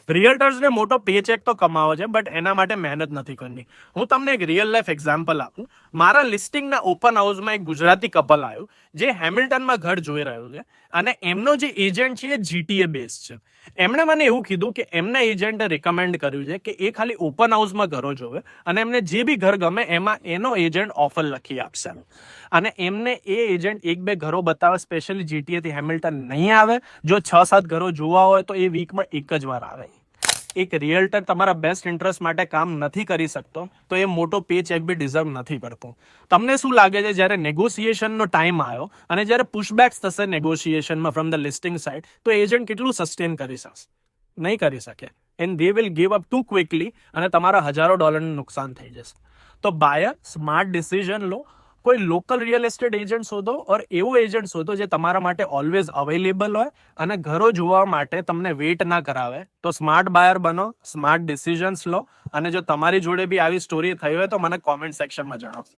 રિયલ્ટર્સને મોટો પેચેક તો કમાવો છે, બટ એના માટે મહેનત નથી કરવી. હું તમને એક રિયલ લાઈફ એક્ઝામ્પલ આપું. મારા લિસ્ટિંગના ઓપન હાઉસમાં એક ગુજરાતી કપલ આવ્યું જે હેમિલ્ટનમાં ઘર જોઈ રહ્યું છે, અને એમનો જે એજન્ટ છે એ GTA બેઝ છે. એમણે મને એવું કીધું કે એમના એજન્ટે રિકમેન્ડ કર્યું છે કે એ ખાલી ઓપન હાઉસમાં ઘરો જોવે, અને એમને જે બી ઘર ગમે એમાં એનો એજન્ટ ઓફર લખી આપશે. અને એમને એ એજન્ટ 1-2 ઘરો બતાવે, સ્પેશિયલી GTA થી હેમિલ્ટન નહીં આવે. જો 6-7 ઘરો જોવા હોય તો એ વીકમાં એક જ વાર આવે. એક રિયલ્ટર તમારા બેસ્ટ ઇન્ટરેસ્ટ માટે કામ નથી કરી શકતો તો એ મોટો પે ચેક બી ડિઝર્વ નથી કરતો. તમને શું લાગે છે જ્યારે નેગોશિએશનનો ટાઈમ આવ્યો અને જ્યારે પુશબેક્સ થશે નેગોશિએશનમાં ફ્રોમ ધ લિસ્ટિંગ સાઇડ, તો એજન્ટ કેટલું સસ્ટેન કરી શકશે? નહીં કરી શકે. And they will give up to quickly, અને તમારા હજારો ડોલરનું નુકસાન થઈ જશે. તો બાયર સ્માર્ટ ડિસિઝન લો. કોઈ લોકલ રિયલ એસ્ટેટ એજન્ટ શોધો, ઓર એવો એજન્ટ શોધો જે તમારા માટે ઓલવેઝ અવેલેબલ હોય અને ઘરો જોવા માટે તમને વેઇટ ના કરાવે. તો સ્માર્ટ બાયર બનો, સ્માર્ટ ડિસિઝન્સ લો. અને જો તમારી જોડે બી આવી સ્ટોરી થઈ હોય તો મને કોમેન્ટ સેક્શનમાં જણાવો.